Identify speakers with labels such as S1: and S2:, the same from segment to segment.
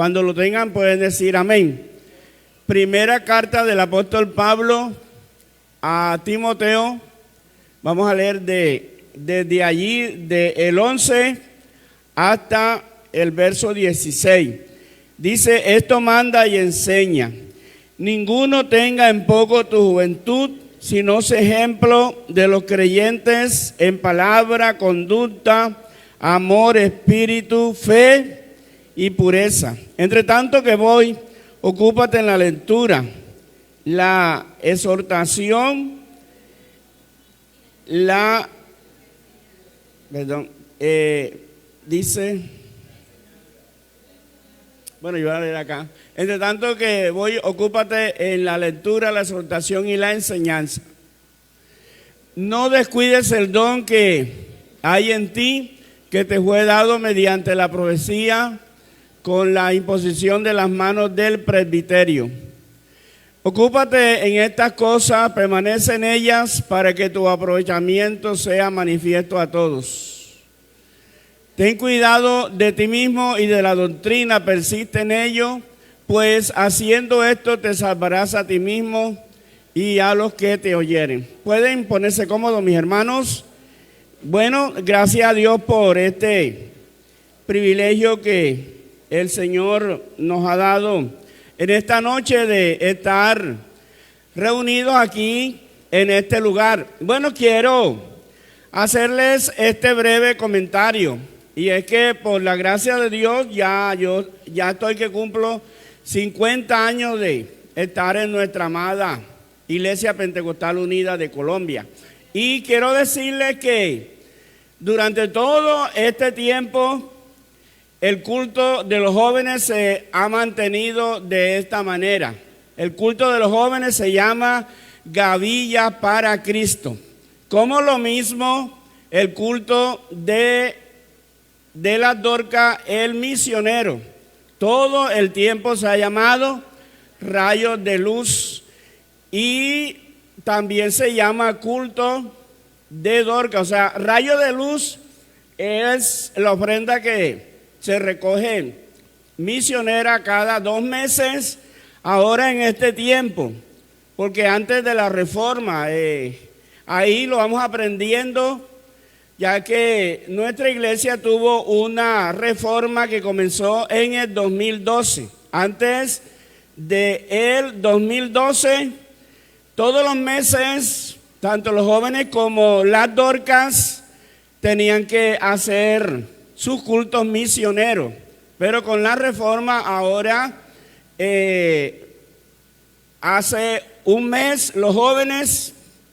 S1: Cuando lo tengan pueden decir amén. Primera carta del apóstol Pablo a Timoteo. Vamos a leer desde allí, del 11 hasta el verso 16. Dice, esto manda y enseña. Ninguno tenga en poco tu juventud, sino sé ejemplo de los creyentes en palabra, conducta, amor, espíritu, fe y pureza. Entre tanto que voy, ocúpate en la lectura, la exhortación, dice, bueno, yo voy a leer acá. Entre tanto que voy, ocúpate en la lectura, la exhortación y la enseñanza. No descuides el don que hay en ti, que te fue dado mediante la profecía, con la imposición de las manos del presbiterio. Ocúpate en estas cosas, permanece en ellas, para que tu aprovechamiento sea manifiesto a todos. Ten cuidado de ti mismo y de la doctrina, persiste en ello, pues haciendo esto te salvarás a ti mismo y a los que te oyeren. ¿Pueden ponerse cómodos, mis hermanos? Bueno, gracias a Dios por este privilegio que el Señor nos ha dado en esta noche de estar reunidos aquí en este lugar. Bueno, quiero hacerles este breve comentario. Y es que por la gracia de Dios ya estoy que cumplo 50 años de estar en nuestra amada Iglesia Pentecostal Unida de Colombia. Y quiero decirles que durante todo este tiempo el culto de los jóvenes se ha mantenido de esta manera. El culto de los jóvenes se llama Gavilla para Cristo. Como lo mismo el culto de las Dorcas, el misionero. Todo el tiempo se ha llamado Rayos de Luz y también se llama culto de Dorcas. O sea, Rayo de Luz es la ofrenda que se recoge misionera cada 2 meses, ahora en este tiempo, porque antes de la reforma, ahí lo vamos aprendiendo, ya que nuestra iglesia tuvo una reforma que comenzó en el 2012. Antes del 2012, todos los meses, tanto los jóvenes como las Dorcas tenían que hacer sus cultos misioneros. Pero con la reforma ahora, hace un mes los jóvenes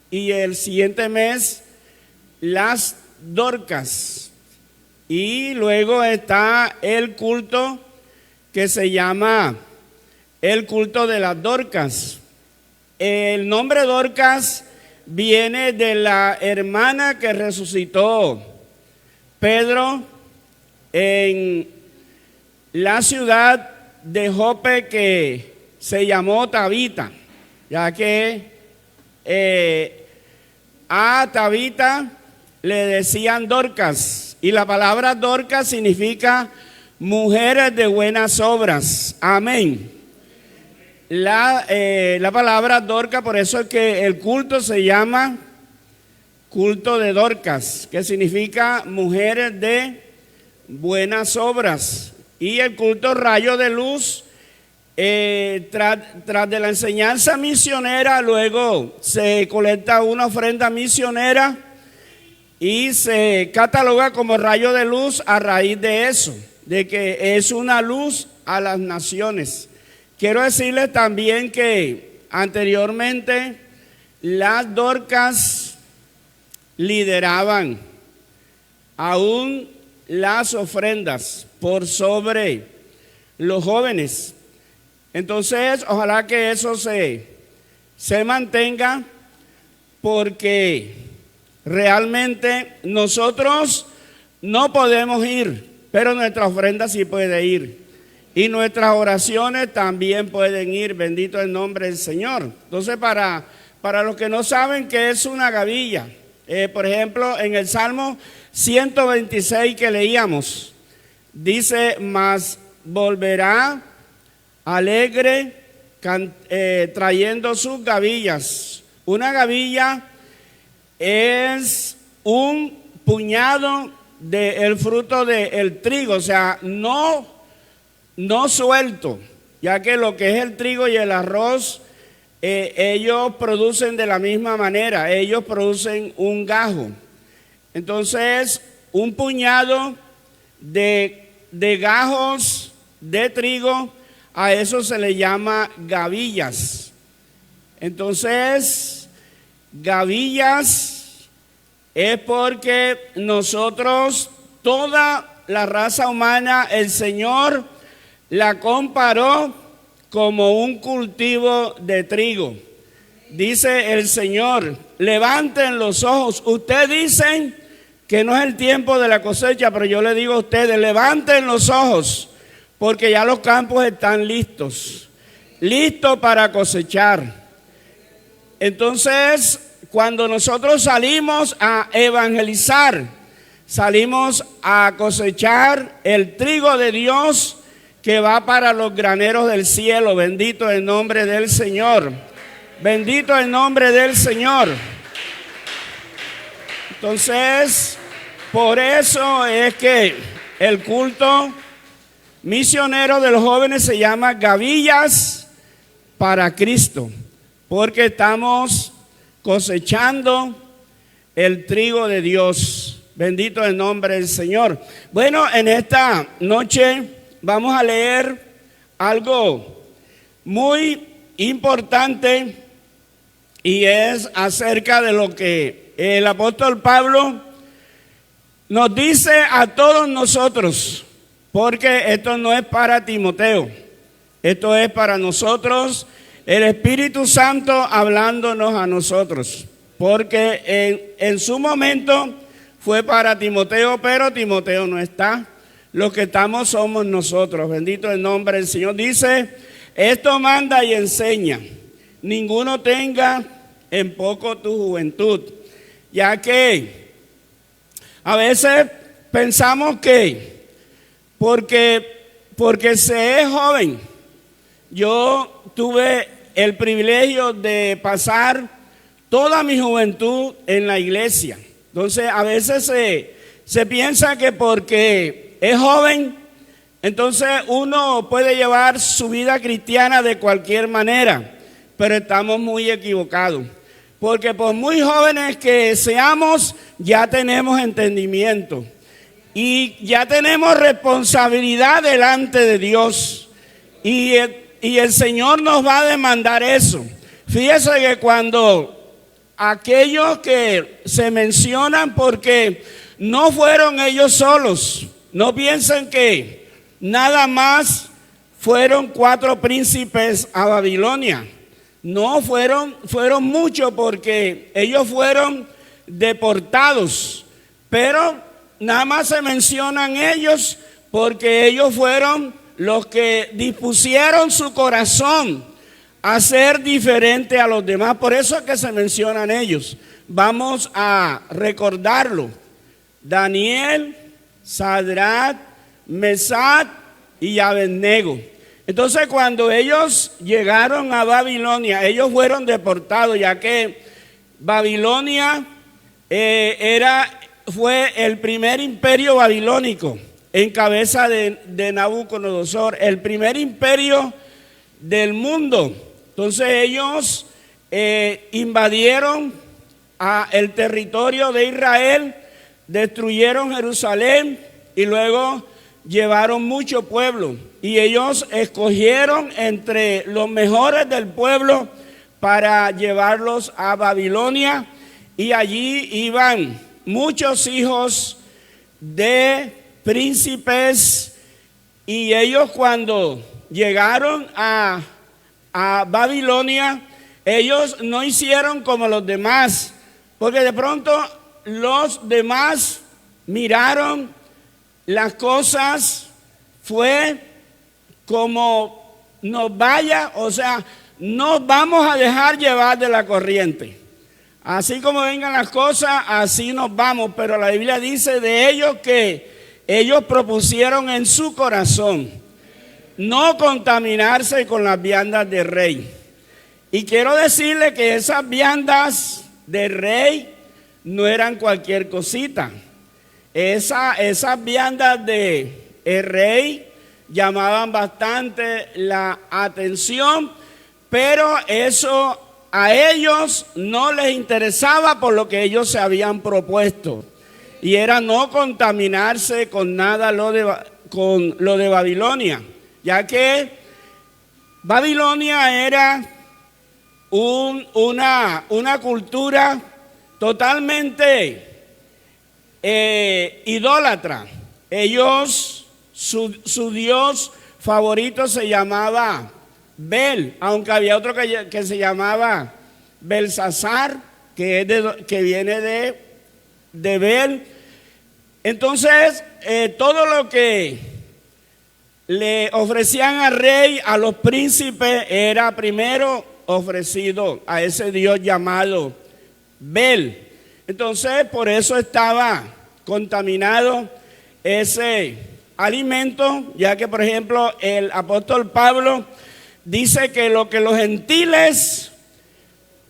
S1: y el siguiente mes las Dorcas, y luego está el culto que se llama el culto de las Dorcas. El nombre Dorcas viene de la hermana que resucitó Pedro en la ciudad de Jope, que se llamó Tabita, ya que a Tabita le decían Dorcas, y la palabra Dorcas significa mujeres de buenas obras. Amén. La palabra Dorcas, por eso es que el culto se llama culto de Dorcas, que significa mujeres de buenas obras. Y el culto Rayo de Luz, tras de la enseñanza misionera, luego se colecta una ofrenda misionera y se cataloga como Rayo de Luz a raíz de eso, de que es una luz a las naciones. Quiero decirles también que anteriormente las Dorcas lideraban aún las ofrendas por sobre los jóvenes. Entonces, ojalá que eso se mantenga, porque realmente nosotros no podemos ir, pero nuestra ofrenda sí puede ir. Y nuestras oraciones también pueden ir, bendito el nombre del Señor. Entonces, para los que no saben qué es una gavilla, por ejemplo, en el Salmo 126 que leíamos, dice, mas volverá alegre trayendo sus gavillas. Una gavilla es un puñado del fruto del trigo, o sea, no suelto, ya que lo que es el trigo y el arroz, ellos producen de la misma manera, ellos producen un gajo. Entonces, un puñado de gajos de trigo, a eso se le llama gavillas. Entonces, gavillas es porque nosotros, toda la raza humana, el Señor la comparó como un cultivo de trigo. Dice el Señor, levanten los ojos. Ustedes dicen que no es el tiempo de la cosecha, pero yo le digo a ustedes, levanten los ojos, porque ya los campos están listos para cosechar. Entonces, cuando nosotros salimos a evangelizar, salimos a cosechar el trigo de Dios que va para los graneros del cielo. Bendito el nombre del Señor. Bendito el nombre del Señor. Entonces, por eso es que el culto misionero de los jóvenes se llama Gavillas para Cristo, porque estamos cosechando el trigo de Dios. Bendito el nombre del Señor. Bueno, en esta noche vamos a leer algo muy importante y es acerca de lo que el apóstol Pablo nos dice a todos nosotros, porque esto no es para Timoteo, esto es para nosotros, el Espíritu Santo hablándonos a nosotros, porque en su momento fue para Timoteo, pero Timoteo no está. Los que estamos somos nosotros. Bendito el nombre del Señor. Dice, esto manda y enseña, ninguno tenga en poco tu juventud, ya que a veces pensamos que porque se es joven. Yo tuve el privilegio de pasar toda mi juventud en la iglesia. Entonces a veces se piensa que porque es joven, entonces uno puede llevar su vida cristiana de cualquier manera, pero estamos muy equivocados. Porque por muy jóvenes que seamos, ya tenemos entendimiento y ya tenemos responsabilidad delante de Dios. Y el Señor nos va a demandar eso. Fíjese que cuando aquellos que se mencionan, porque no fueron ellos solos, no piensen que nada más fueron 4 príncipes a Babilonia. No, fueron muchos, porque ellos fueron deportados, pero nada más se mencionan ellos porque ellos fueron los que dispusieron su corazón a ser diferente a los demás. Por eso es que se mencionan ellos. Vamos a recordarlo. Daniel, Sadrach, Mesach y Abednego. Entonces, cuando ellos llegaron a Babilonia, ellos fueron deportados, ya que Babilonia fue el primer imperio babilónico en cabeza de Nabucodonosor, el primer imperio del mundo. Entonces ellos invadieron el territorio de Israel, destruyeron Jerusalén y luego llevaron mucho pueblo. Y ellos escogieron entre los mejores del pueblo para llevarlos a Babilonia. Y allí iban muchos hijos de príncipes. Y ellos, cuando llegaron a Babilonia, ellos no hicieron como los demás, porque de pronto los demás miraron las cosas, fue como nos vaya, o sea, nos vamos a dejar llevar de la corriente. Así como vengan las cosas, así nos vamos. Pero la Biblia dice de ellos que ellos propusieron en su corazón no contaminarse con las viandas del rey. Y quiero decirle que esas viandas del rey no eran cualquier cosita. Esas viandas del rey llamaban bastante la atención, pero eso a ellos no les interesaba por lo que ellos se habían propuesto. Y era no contaminarse con nada con lo de Babilonia, ya que Babilonia era una cultura totalmente idólatra. Ellos, su dios favorito se llamaba Bel, aunque había otro que se llamaba Belsasar, que viene de Bel. Entonces, todo lo que le ofrecían al rey, a los príncipes, era primero ofrecido a ese dios llamado Bel. Entonces, por eso estaba contaminado ese alimento, ya que, por ejemplo, el apóstol Pablo dice que lo que los gentiles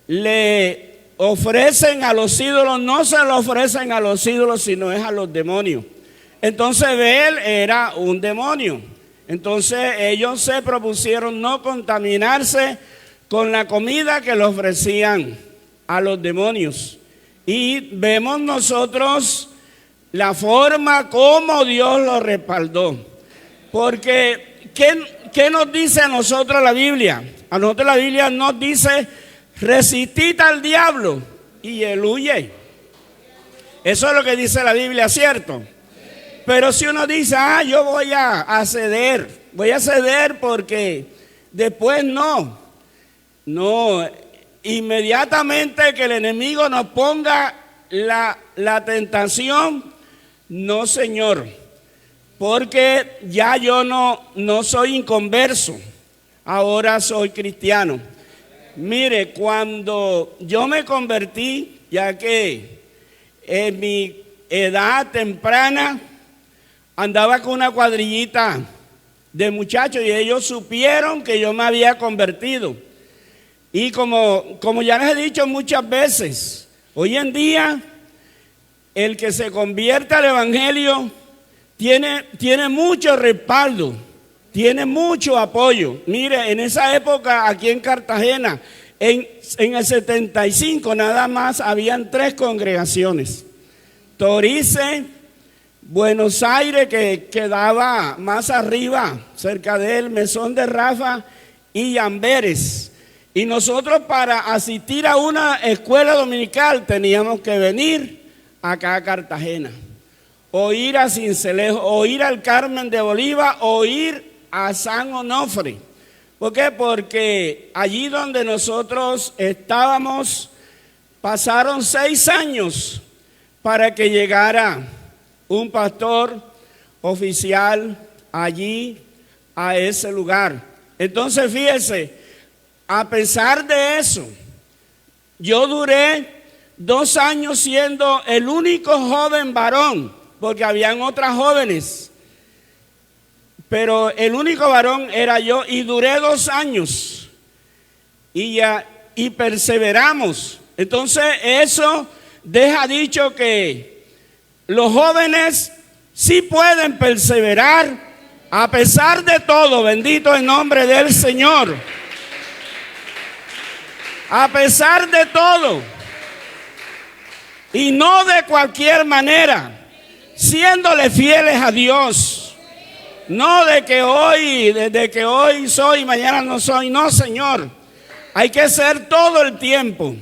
S1: le ofrecen a los ídolos, no se lo ofrecen a los ídolos, sino es a los demonios. Entonces Bel era un demonio. Entonces ellos se propusieron no contaminarse con la comida que le ofrecían a los demonios. Y vemos nosotros la forma como Dios lo respaldó. Porque, ¿qué nos dice a nosotros la Biblia? A nosotros la Biblia nos dice: resistid al diablo y él huye. Eso es lo que dice la Biblia, ¿cierto? Pero si uno dice, yo voy a ceder porque después no, inmediatamente que el enemigo nos ponga la tentación, no, Señor, porque ya yo no soy inconverso, ahora soy cristiano. Mire, cuando yo me convertí, ya que en mi edad temprana andaba con una cuadrillita de muchachos y ellos supieron que yo me había convertido. Y como ya les he dicho muchas veces, hoy en día el que se convierte al evangelio tiene mucho respaldo, tiene mucho apoyo. Mire, en esa época aquí en Cartagena, en el 75 nada más habían 3 congregaciones: Torice, Buenos Aires, que quedaba más arriba, cerca del Mesón de Rafa, y Amberes. Y nosotros, para asistir a una escuela dominical, teníamos que venir acá a Cartagena, o ir a Cincelejo, o ir al Carmen de Bolívar, o ir a San Onofre. ¿Por qué? Porque allí donde nosotros estábamos, pasaron 6 años para que llegara un pastor oficial allí a ese lugar. Entonces, fíjese, a pesar de eso, yo duré 2 años siendo el único joven varón, porque habían otras jóvenes, pero el único varón era yo, y duré 2 años y perseveramos. Entonces eso deja dicho que los jóvenes sí pueden perseverar a pesar de todo, bendito el nombre del Señor. A pesar de todo, y no de cualquier manera, siéndole fieles a Dios. No desde que hoy soy y mañana no soy, no, Señor. Hay que ser todo el tiempo.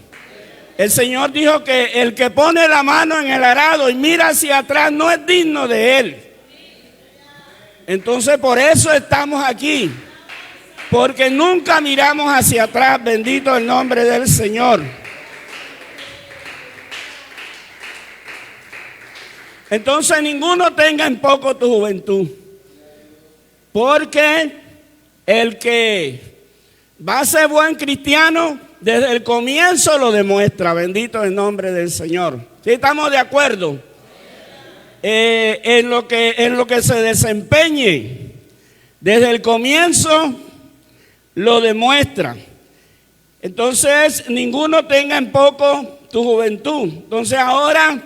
S1: El Señor dijo que el que pone la mano en el arado y mira hacia atrás no es digno de Él. Entonces por eso estamos aquí, porque nunca miramos hacia atrás, bendito el nombre del Señor. Entonces ninguno tenga en poco tu juventud, porque el que va a ser buen cristiano desde el comienzo lo demuestra, bendito el nombre del Señor. ¿Sí estamos de acuerdo? En lo que se desempeñe Desde el comienzo lo demuestra. Entonces, ninguno tenga en poco tu juventud. Entonces, ahora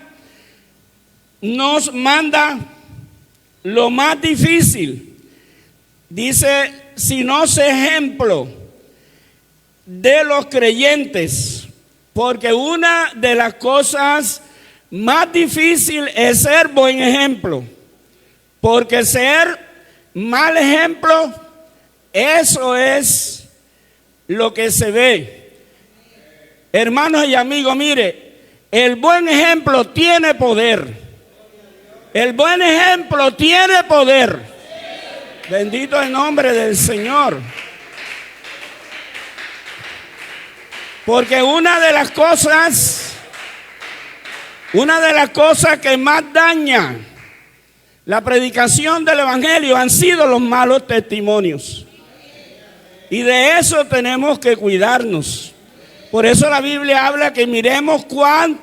S1: nos manda lo más difícil. Dice, si no sé ejemplo de los creyentes, porque una de las cosas más difíciles es ser buen ejemplo, porque ser mal ejemplo, eso es lo que se ve. Hermanos y amigos, mire, el buen ejemplo tiene poder. El buen ejemplo tiene poder. Bendito el nombre del Señor. Porque una de las cosas que más daña la predicación del Evangelio han sido los malos testimonios. Y de eso tenemos que cuidarnos. Por eso la Biblia habla que miremos cuán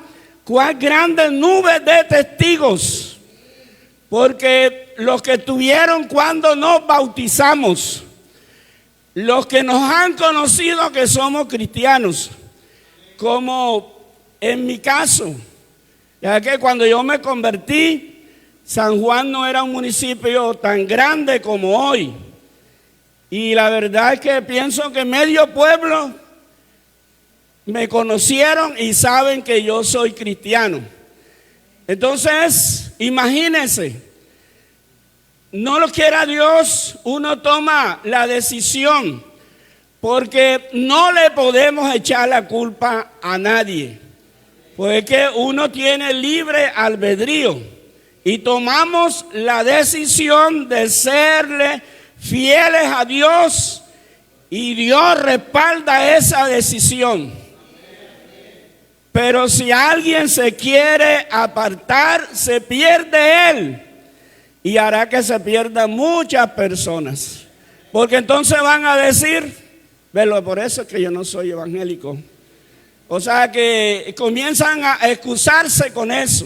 S1: grandes nubes de testigos. Porque los que estuvieron cuando nos bautizamos, los que nos han conocido que somos cristianos, como en mi caso, ya que cuando yo me convertí, San Juan no era un municipio tan grande como hoy. Y la verdad es que pienso que medio pueblo me conocieron y saben que yo soy cristiano. Entonces, imagínense, no lo quiera Dios, uno toma la decisión, porque no le podemos echar la culpa a nadie, porque uno tiene libre albedrío y tomamos la decisión de serle fieles a Dios y Dios respalda esa decisión. Pero si alguien se quiere apartar, se pierde él y hará que se pierdan muchas personas. Porque entonces van a decir, velo, por eso es que yo no soy evangélico. O sea que comienzan a excusarse con eso.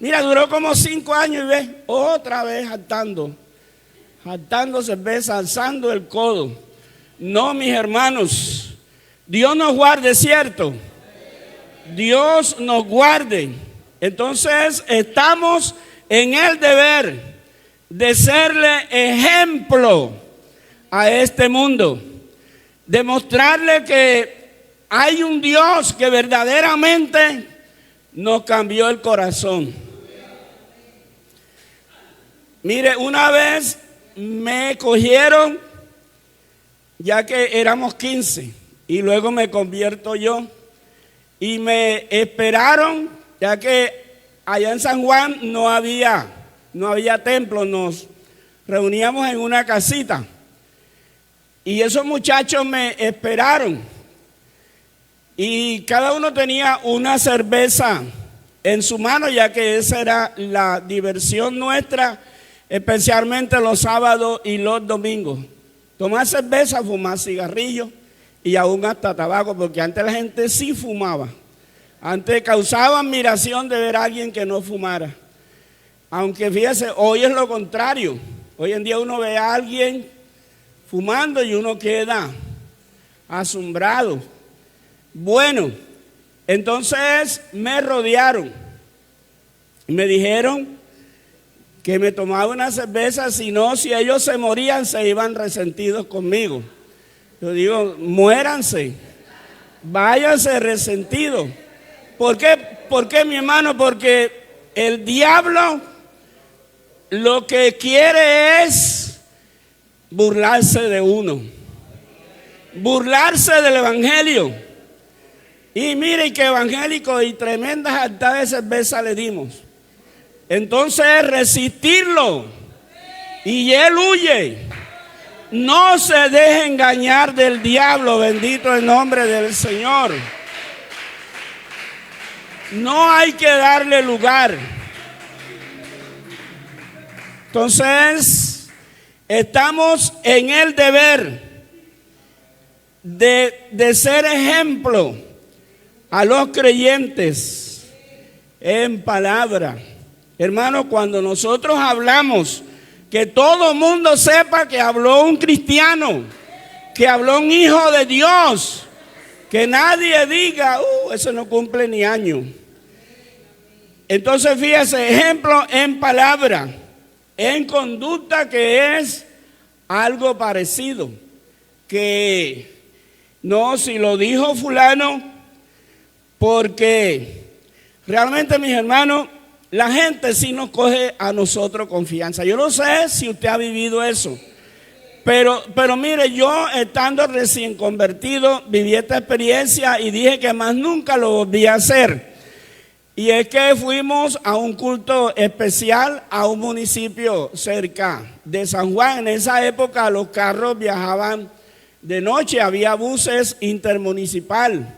S1: Mira, duró como 5 años y ves, otra vez jaltando cerveza, alzando el codo. No, mis hermanos, Dios nos guarde, ¿cierto? Dios nos guarde. Entonces estamos en el deber de serle ejemplo a este mundo, demostrarle que hay un Dios que verdaderamente nos cambió el corazón. Mire, una vez me cogieron, ya que éramos 15, y luego me convierto yo. Y me esperaron, ya que allá en San Juan no había templo, nos reuníamos en una casita. Y esos muchachos me esperaron. Y cada uno tenía una cerveza en su mano, ya que esa era la diversión nuestra, especialmente los sábados y los domingos. Tomar cerveza, fumar cigarrillos. Y aún hasta tabaco, porque antes la gente sí fumaba. Antes causaba admiración de ver a alguien que no fumara. Aunque fíjese, hoy es lo contrario. Hoy en día uno ve a alguien fumando y uno queda asombrado. Bueno, entonces me rodearon. Me dijeron que me tomaba una cerveza, si ellos se morían, se iban resentidos conmigo. Yo digo, muéranse, váyanse resentidos. ¿Por qué, mi hermano? Porque el diablo lo que quiere es burlarse de uno, burlarse del evangelio. Y mire que evangélico y tremendas hartas de cerveza le dimos. Entonces resistirlo y él huye. No se deje engañar del diablo, bendito el nombre del Señor. No hay que darle lugar. Entonces, estamos en el deber de ser ejemplo a los creyentes en palabra. Hermano, cuando nosotros hablamos Que todo mundo sepa que habló un cristiano, que habló un hijo de Dios. Que nadie diga, eso no cumple ni año. Entonces fíjese, ejemplo en palabra, en conducta, que es algo parecido. Que no, si lo dijo fulano, porque realmente, mis hermanos, la gente sí nos coge a nosotros confianza. Yo no sé si usted ha vivido eso. Pero mire, yo estando recién convertido, viví esta experiencia y dije que más nunca lo volví a hacer. Y es que fuimos a un culto especial a un municipio cerca de San Juan. En esa época los carros viajaban de noche, había buses intermunicipal.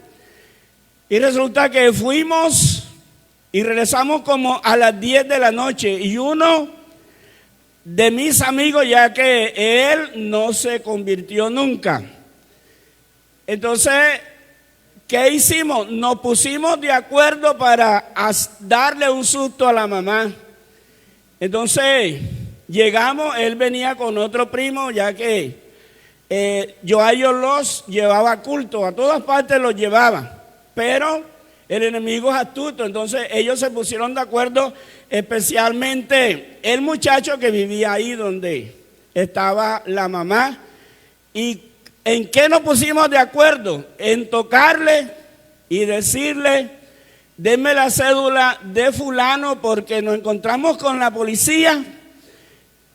S1: Y resulta que fuimos y regresamos como a las 10 de la noche. Y uno de mis amigos, ya que él no se convirtió nunca. Entonces, ¿qué hicimos? Nos pusimos de acuerdo para darle un susto a la mamá. Entonces, llegamos, él venía con otro primo, ya que yo a ellos los llevaba a culto, a todas partes los llevaba. Pero el enemigo es astuto, entonces ellos se pusieron de acuerdo, especialmente el muchacho que vivía ahí donde estaba la mamá. ¿Y en qué nos pusimos de acuerdo? En tocarle y decirle, denme la cédula de fulano, porque nos encontramos con la policía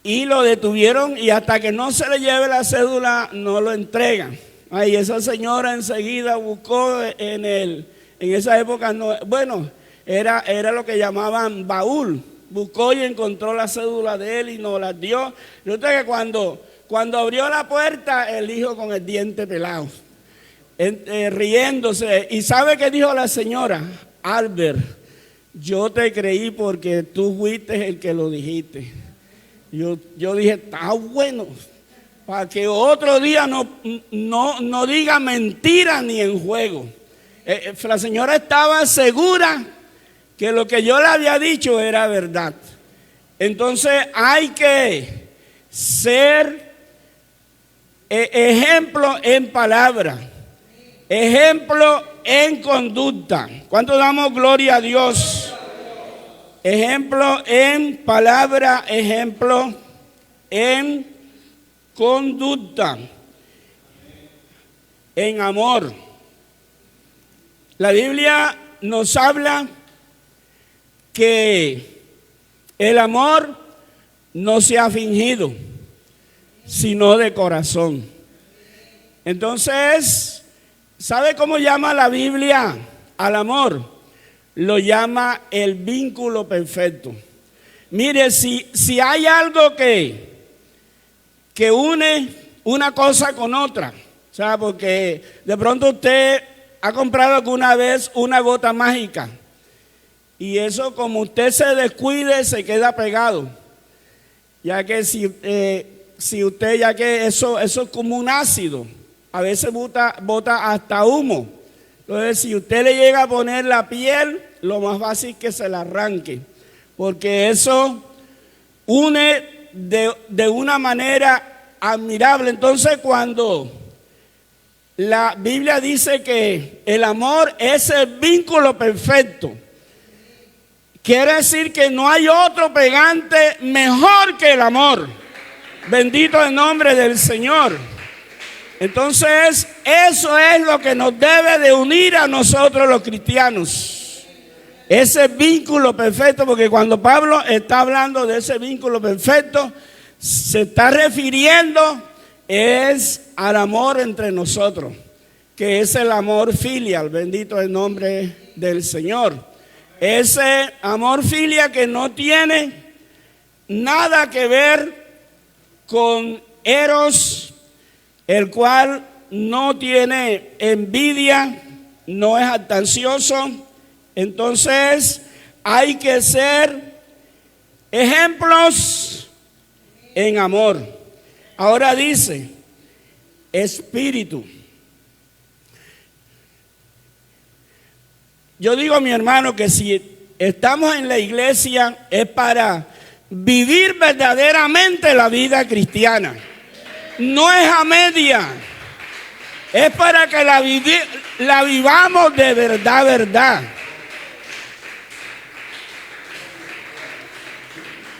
S1: y lo detuvieron, y hasta que no se le lleve la cédula no lo entregan. Ay, esa señora enseguida buscó en esa época, no, bueno, era lo que llamaban baúl. Buscó y encontró la cédula de él y nos la dio. Resulta que cuando abrió la puerta, el hijo con el diente pelado, riéndose. ¿Y sabe qué dijo la señora? Albert, yo te creí porque tú fuiste el que lo dijiste. Yo dije, está bueno, para que otro día no diga mentira ni en juego. La señora estaba segura que lo que yo le había dicho era verdad. Entonces hay que ser ejemplo en palabra, ejemplo en conducta. ¿Cuánto damos gloria a Dios? Ejemplo en palabra, ejemplo en conducta, en amor. La Biblia nos habla que el amor no se ha fingido, sino de corazón. Entonces, ¿sabe cómo llama la Biblia al amor? Lo llama el vínculo perfecto. Mire, si hay algo que une una cosa con otra, o sea, porque de pronto usted ha comprado alguna vez una gota mágica y eso, como usted se descuide, se queda pegado, ya que si usted, ya que eso es como un ácido, a veces bota hasta humo. Entonces, si usted le llega a poner la piel, lo más fácil es que se la arranque, porque eso une de una manera admirable. Entonces, cuando la Biblia dice que el amor es el vínculo perfecto, quiere decir que no hay otro pegante mejor que el amor. Bendito el nombre del Señor. Entonces, eso es lo que nos debe de unir a nosotros los cristianos. Ese vínculo perfecto, porque cuando Pablo está hablando de ese vínculo perfecto, se está refiriendo es al amor entre nosotros, que es el amor filial. Bendito el nombre del Señor. Ese amor filial que no tiene nada que ver con eros, el cual no tiene envidia, no es jactancioso. Entonces hay que ser ejemplos en amor. Ahora dice, espíritu. Yo digo, mi hermano, que si estamos en la iglesia es para vivir verdaderamente la vida cristiana. No es a media, es para que la vivamos de verdad, verdad.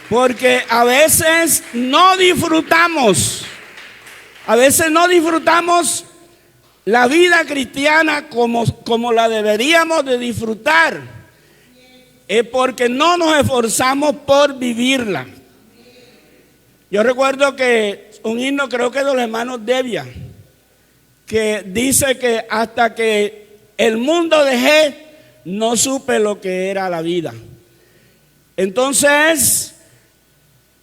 S1: Porque a veces no disfrutamos la vida cristiana como la deberíamos de disfrutar. Es porque no nos esforzamos por vivirla. Yo recuerdo que un himno, creo que de los hermanos Devia, que dice que hasta que el mundo dejé, no supe lo que era la vida. Entonces,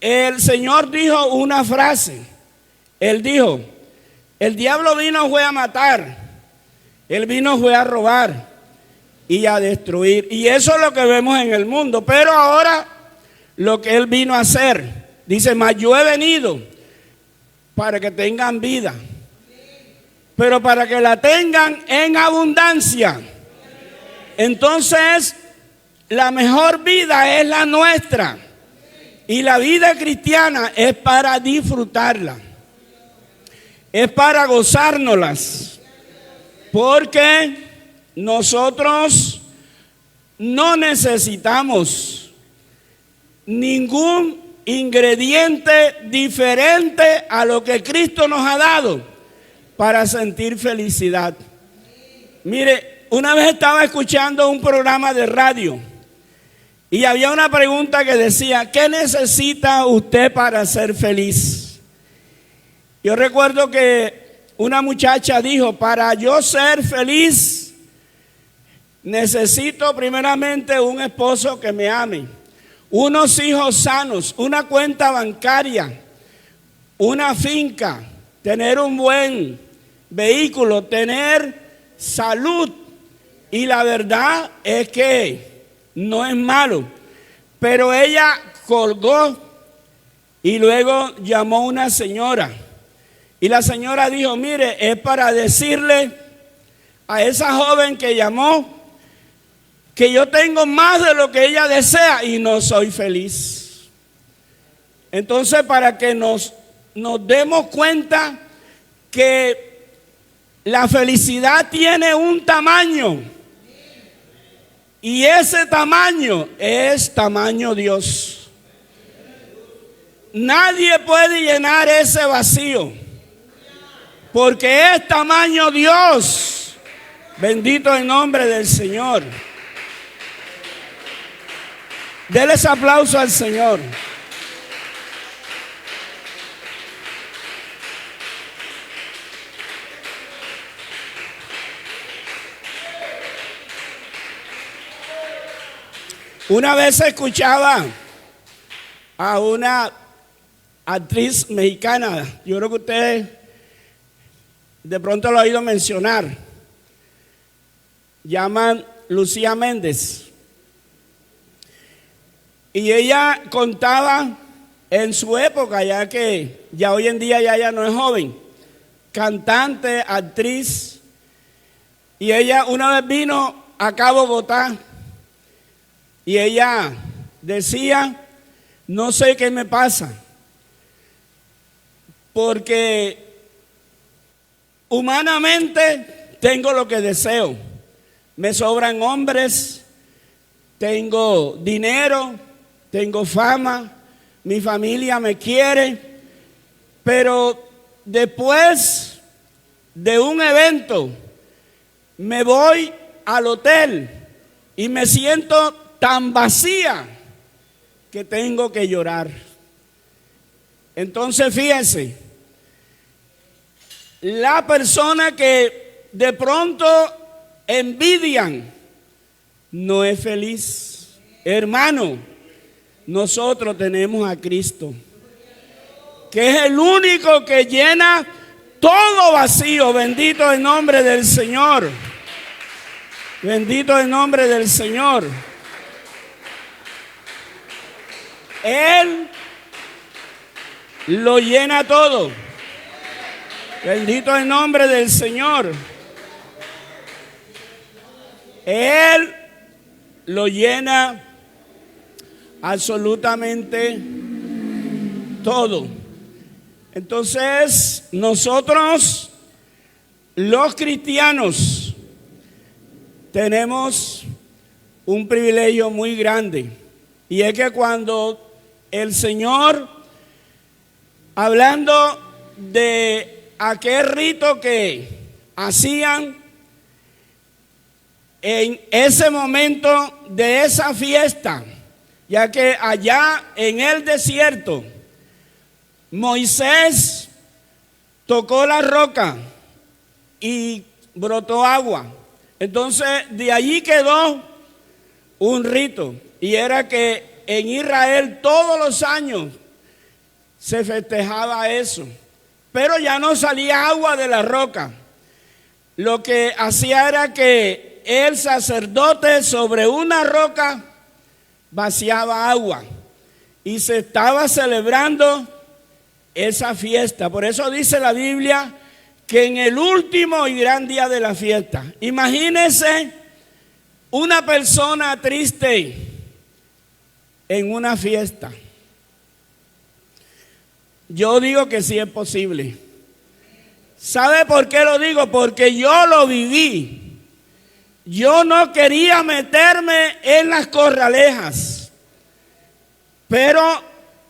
S1: el Señor dijo una frase. Él dijo: el diablo fue a matar, él fue a robar y a destruir. Y eso es lo que vemos en el mundo. Pero ahora lo que él vino a hacer, dice: mas yo he venido para que tengan vida, pero para que la tengan en abundancia. Entonces, la mejor vida es la nuestra. Y la vida cristiana es para disfrutarla. Es para gozárnoslas. Porque nosotros no necesitamos ningún ingrediente diferente a lo que Cristo nos ha dado para sentir felicidad. Mire, una vez estaba escuchando un programa de radio y había una pregunta que decía: ¿qué necesita usted para ser feliz? Yo recuerdo que una muchacha dijo: para yo ser feliz necesito primeramente un esposo que me ame, unos hijos sanos, una cuenta bancaria, una finca, tener un buen vehículo, tener salud. Y la verdad es que no es malo. Pero ella colgó y luego llamó a una señora. Y la señora dijo: mire, es para decirle a esa joven que llamó que yo tengo más de lo que ella desea y no soy feliz. Entonces, para que nos demos cuenta que la felicidad tiene un tamaño, y ese tamaño es tamaño Dios. Nadie puede llenar ese vacío, porque es tamaño Dios. Bendito el nombre del Señor. Denles aplauso al Señor. Una vez escuchaba a una actriz mexicana, yo creo que ustedes de pronto lo han oído mencionar, llaman Lucía Méndez. Y ella contaba en su época, ya que ya hoy en día ya no es joven, cantante, actriz, y ella una vez vino acá a Bogotá y ella decía: no sé qué me pasa, porque humanamente tengo lo que deseo, me sobran hombres, tengo dinero, tengo fama, mi familia me quiere, pero después de un evento me voy al hotel y me siento tan vacía que tengo que llorar. Entonces, fíjense, la persona que de pronto envidian no es feliz. Hermano, nosotros tenemos a Cristo, que es el único que llena todo vacío. Bendito el nombre del Señor. Bendito el nombre del Señor. Él lo llena todo. Bendito el nombre del Señor. Él lo llena absolutamente todo. Entonces, nosotros, los cristianos, tenemos un privilegio muy grande, y es que cuando el Señor, hablando de aquel rito que hacían en ese momento de esa fiesta, ya que allá en el desierto Moisés tocó la roca y brotó agua. Entonces de allí quedó un rito, y era que en Israel todos los años se festejaba eso, pero ya no salía agua de la roca. Lo que hacía era que el sacerdote sobre una roca vaciaba agua y se estaba celebrando esa fiesta. Por eso dice la Biblia que en el último y gran día de la fiesta, imagínese una persona triste en una fiesta. Yo digo que sí es posible. ¿Sabe por qué lo digo? Porque yo lo viví. Yo no quería meterme en las corralejas, pero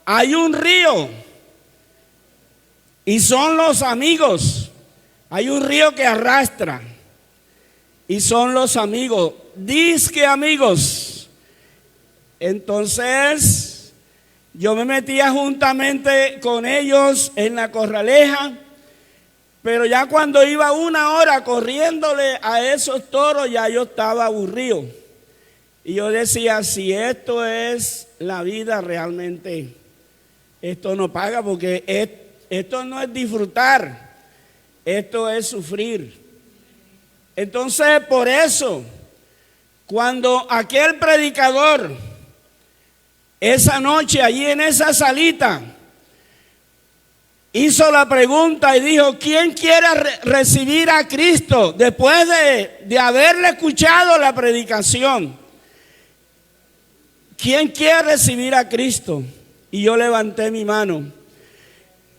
S1: hay un río y son los amigos. Hay un río que arrastra y son los amigos, disque amigos. Entonces yo me metía juntamente con ellos en la corraleja, pero ya cuando iba una hora corriéndole a esos toros, ya yo estaba aburrido. Y yo decía, si esto es la vida realmente, esto no paga, porque esto no es disfrutar, esto es sufrir. Entonces, por eso, cuando aquel predicador, esa noche allí en esa salita, hizo la pregunta y dijo, ¿quién quiere recibir a Cristo? Después de haberle escuchado la predicación, ¿quién quiere recibir a Cristo? Y yo levanté mi mano.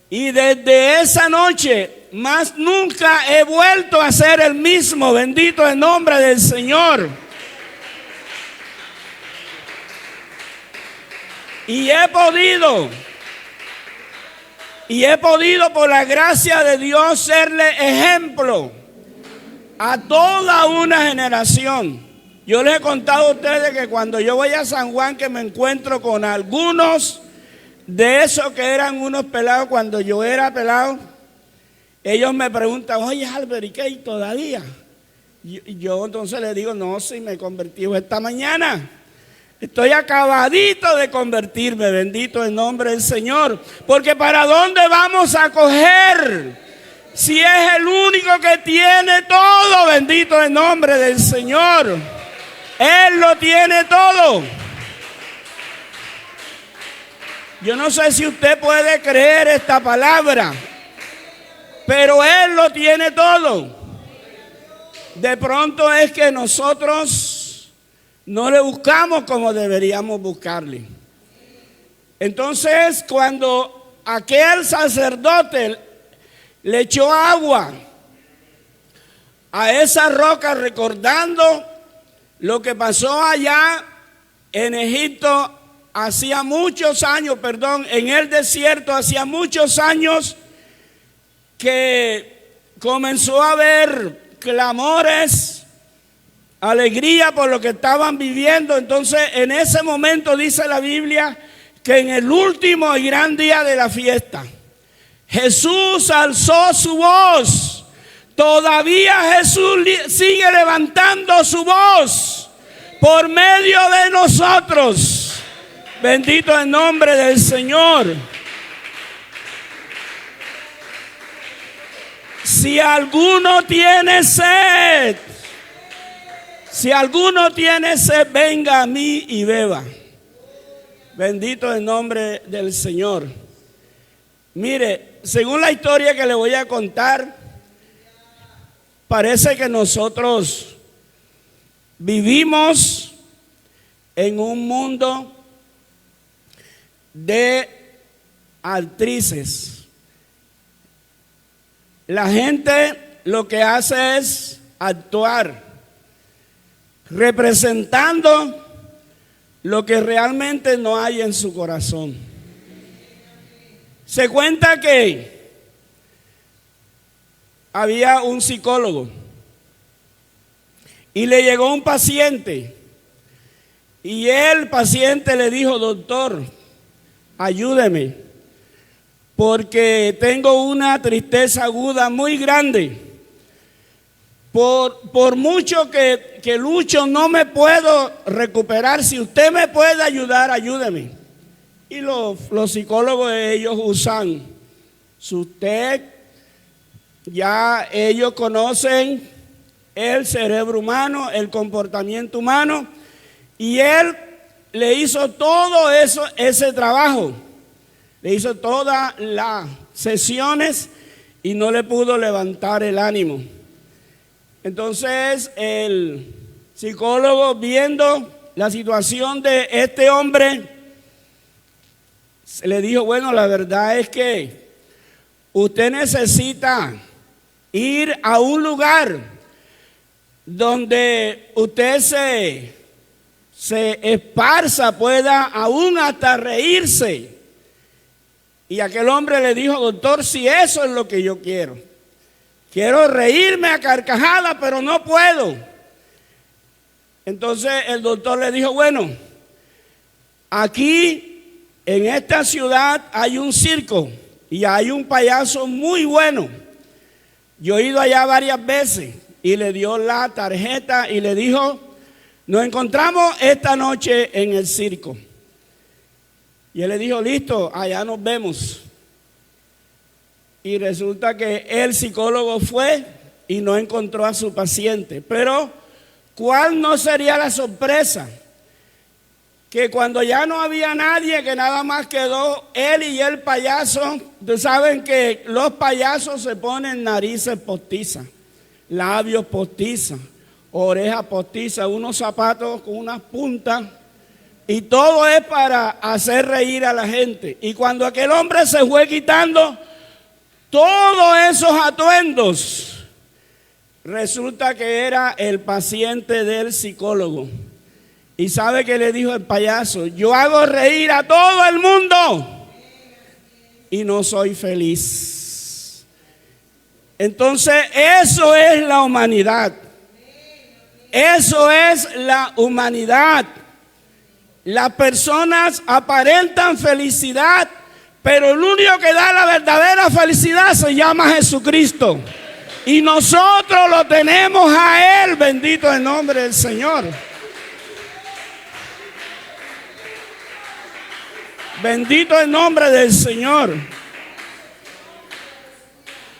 S1: Y desde esa noche, más nunca he vuelto a ser el mismo. Bendito el nombre del Señor. Y he podido por la gracia de Dios serle ejemplo a toda una generación. Yo les he contado a ustedes que cuando yo voy a San Juan, que me encuentro con algunos de esos que eran unos pelados cuando yo era pelado, ellos me preguntan, oye Albert, ¿y qué? ¿Y todavía? Yo entonces les digo, no, si me convertí esta mañana. Estoy acabadito de convertirme, bendito el nombre del Señor. Porque ¿para dónde vamos a coger? Si es el único que tiene todo, bendito el nombre del Señor. Él lo tiene todo. Yo no sé si usted puede creer esta palabra, pero Él lo tiene todo. De pronto es que nosotros no le buscamos como deberíamos buscarle. Entonces, cuando aquel sacerdote le echó agua a esa roca, recordando lo que pasó allá en Egipto hacía muchos años, en el desierto hacía muchos años, que comenzó a haber clamores, alegría por lo que estaban viviendo. Entonces en ese momento dice la Biblia que en el último y gran día de la fiesta, Jesús alzó su voz. Todavía Jesús sigue levantando su voz por medio de nosotros. Bendito el nombre del Señor. Si alguno tiene sed, venga a mí y beba. Bendito el nombre del Señor. Mire, según la historia que le voy a contar, parece que nosotros vivimos en un mundo de actrices. La gente lo que hace es actuar, representando lo que realmente no hay en su corazón. Se cuenta que había un psicólogo y le llegó un paciente y el paciente le dijo: doctor, ayúdeme, porque tengo una tristeza aguda muy grande. Por mucho que lucho, no me puedo recuperar. Si usted me puede ayudar, ayúdeme. Y los psicólogos, ellos usan su TEC. Ya ellos conocen el cerebro humano, el comportamiento humano. Y él le hizo todo eso, ese trabajo. Le hizo todas las sesiones y no le pudo levantar el ánimo. Entonces el psicólogo, viendo la situación de este hombre, le dijo: bueno, la verdad es que usted necesita ir a un lugar donde usted se esparza, pueda aún hasta reírse. Y aquel hombre le dijo: doctor, si eso es lo que yo quiero. Quiero reírme a carcajadas, pero no puedo. Entonces el doctor le dijo: bueno, aquí en esta ciudad hay un circo y hay un payaso muy bueno. Yo he ido allá varias veces. Y le dio la tarjeta y le dijo: nos encontramos esta noche en el circo. Y él le dijo: listo, allá nos vemos. Y resulta que el psicólogo fue y no encontró a su paciente. Pero ¿cuál no sería la sorpresa? Que cuando ya no había nadie, que nada más quedó él y el payaso. Ustedes saben que los payasos se ponen narices postizas, labios postizas, orejas postizas, unos zapatos con unas puntas. Y todo es para hacer reír a la gente. Y cuando aquel hombre se fue quitando todos esos atuendos, resulta que era el paciente del psicólogo. ¿Y sabe qué le dijo el payaso? Yo hago reír a todo el mundo y no soy feliz. Entonces eso es la humanidad. Eso es la humanidad. Las personas aparentan felicidad, pero el único que da la verdadera felicidad se llama Jesucristo. Y nosotros lo tenemos a Él. Bendito el nombre del Señor. Bendito el nombre del Señor.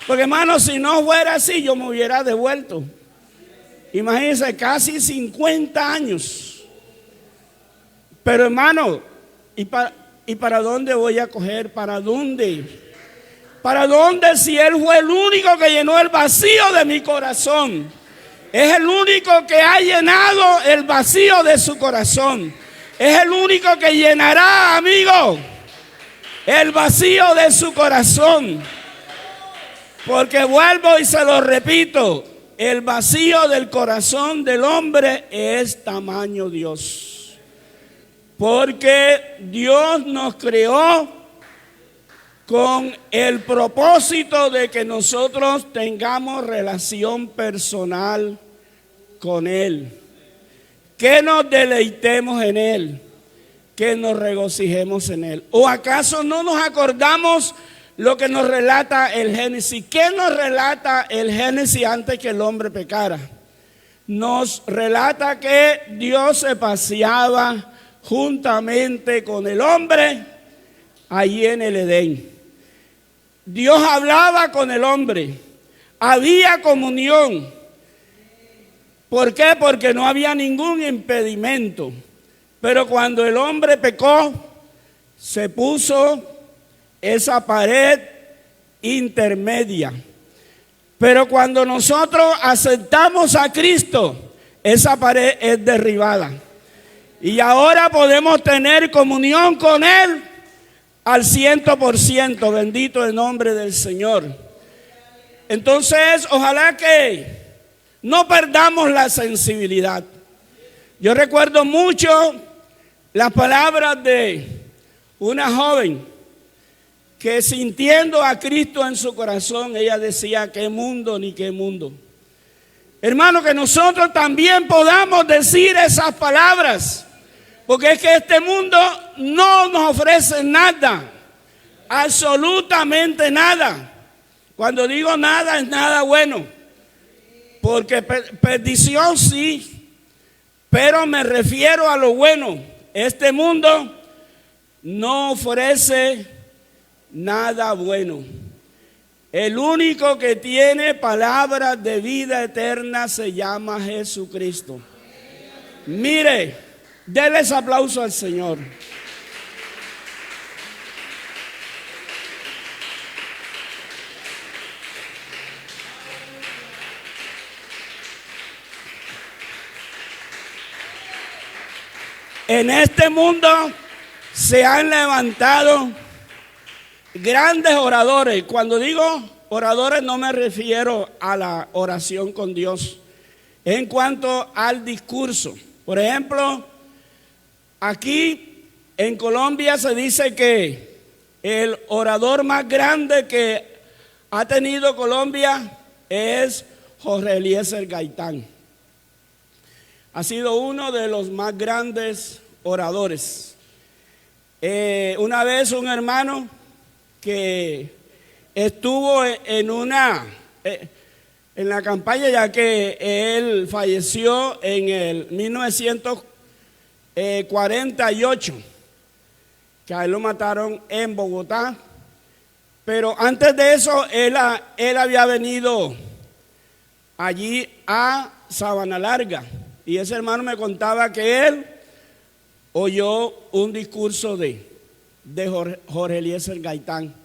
S1: Porque hermano, si no fuera así, yo me hubiera devuelto. Imagínense, casi 50 años. Pero hermano, ¿y para dónde voy a coger? ¿Para dónde? ¿Para dónde si Él fue el único que llenó el vacío de mi corazón? Es el único que ha llenado el vacío de su corazón. Es el único que llenará, amigo, el vacío de su corazón. Porque vuelvo y se lo repito, el vacío del corazón del hombre es tamaño Dios. Porque Dios nos creó con el propósito de que nosotros tengamos relación personal con Él. Que nos deleitemos en Él, que nos regocijemos en Él. ¿O acaso no nos acordamos lo que nos relata el Génesis? ¿Qué nos relata el Génesis antes que el hombre pecara? Nos relata que Dios se paseaba juntamente con el hombre allí en el Edén. Dios hablaba con el hombre, había comunión. ¿Por qué? Porque no había ningún impedimento. Pero cuando el hombre pecó, se puso esa pared intermedia. Pero cuando nosotros aceptamos a Cristo, esa pared es derribada. Y ahora podemos tener comunión con Él al 100%, bendito el nombre del Señor. Entonces, ojalá que no perdamos la sensibilidad. Yo recuerdo mucho las palabras de una joven que, sintiendo a Cristo en su corazón, ella decía: qué mundo, ni qué mundo. Hermano, que nosotros también podamos decir esas palabras, porque es que este mundo no nos ofrece nada, absolutamente nada. Cuando digo nada, es nada bueno, porque perdición sí, pero me refiero a lo bueno. Este mundo no ofrece nada bueno. El único que tiene palabras de vida eterna se llama Jesucristo. Mire, denles aplauso al Señor. En este mundo se han levantado grandes oradores. Cuando digo oradores no me refiero a la oración con Dios, en cuanto al discurso. Por ejemplo, aquí en Colombia se dice que el orador más grande que ha tenido Colombia es Jorge Eliezer Gaitán. Ha sido uno de los más grandes oradores. Una vez un hermano que estuvo en la campaña, ya que él falleció en el 1948, que a él lo mataron en Bogotá, pero antes de eso él había venido allí a Sabana Larga, y ese hermano me contaba que él oyó un discurso de Jorge Eliezer Gaitán,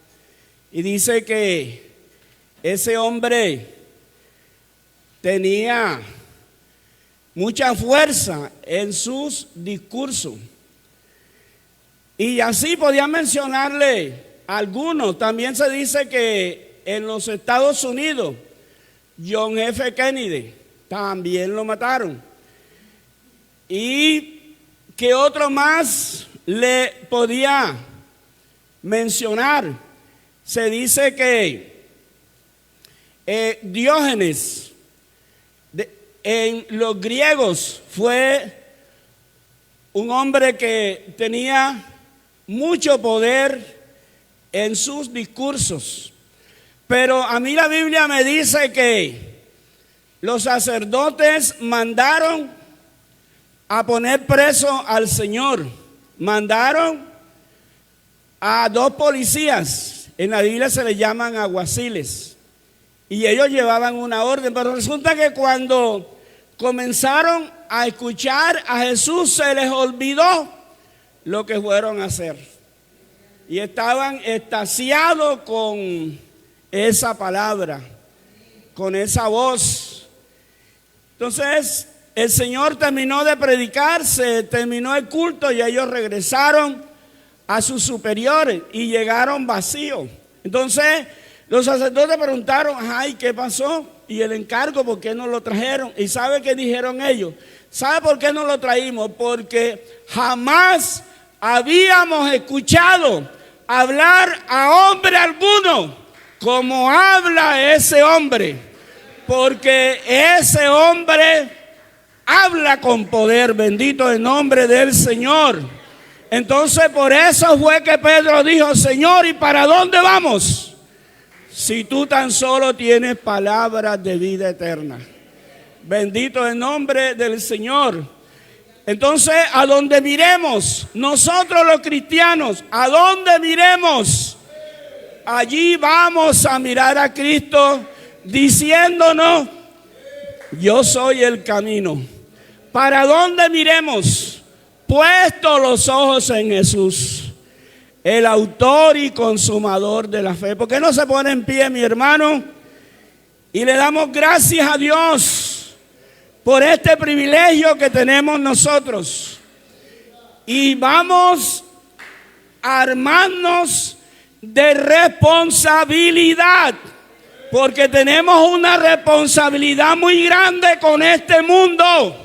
S1: y dice que ese hombre tenía mucha fuerza en sus discursos, y así podía mencionarle algunos. También se dice que en los Estados Unidos John F. Kennedy también lo mataron. Y ¿qué otro más le podía mencionar? Se dice que Diógenes en los griegos fue un hombre que tenía mucho poder en sus discursos. Pero a mí la Biblia me dice que los sacerdotes mandaron a poner preso al Señor. Mandaron a 2 policías, en la Biblia se les llaman alguaciles, y ellos llevaban una orden, pero resulta que cuando comenzaron a escuchar a Jesús se les olvidó lo que fueron a hacer, y estaban extasiados con esa palabra, con esa voz. Entonces el Señor terminó de predicar, se terminó el culto y ellos regresaron a sus superiores y llegaron vacíos. Entonces los sacerdotes preguntaron: ay, ¿qué pasó? Y el encargo, ¿por qué no lo trajeron? ¿Y sabe qué dijeron ellos? ¿Sabe por qué no lo traímos? Porque jamás habíamos escuchado hablar a hombre alguno como habla ese hombre, porque ese hombre habla con poder. Bendito el nombre del Señor. Entonces por eso fue que Pedro dijo: Señor, ¿y para dónde vamos? Si tú tan solo tienes palabras de vida eterna. Bendito el nombre del Señor. Entonces, a donde miremos, nosotros los cristianos, a donde miremos, allí vamos a mirar a Cristo diciéndonos: yo soy el camino. ¿Para dónde miremos? Puesto los ojos en Jesús, el autor y consumador de la fe. ¿Por qué no se pone en pie, mi hermano? Y le damos gracias a Dios por este privilegio que tenemos nosotros. Y vamos armarnos de responsabilidad, porque tenemos una responsabilidad muy grande con este mundo.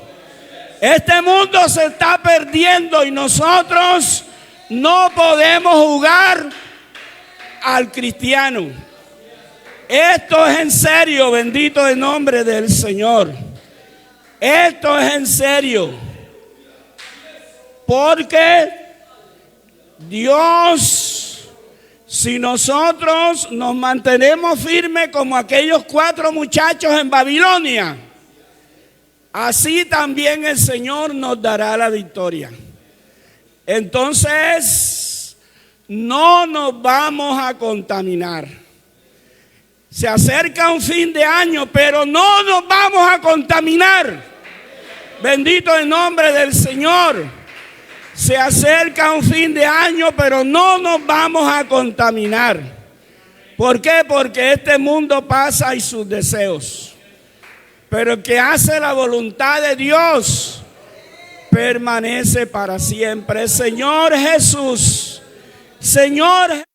S1: Este mundo se está perdiendo y nosotros no podemos jugar al cristiano. Esto es en serio, bendito el nombre del Señor. Esto es en serio. Porque Dios, si nosotros nos mantenemos firmes como aquellos 4 muchachos en Babilonia, así también el Señor nos dará la victoria. Entonces, no nos vamos a contaminar. Se acerca un fin de año, pero no nos vamos a contaminar. Bendito el nombre del Señor. Se acerca un fin de año, pero no nos vamos a contaminar. ¿Por qué? Porque este mundo pasa y sus deseos. Pero el que hace la voluntad de Dios permanece para siempre. Señor Jesús, Señor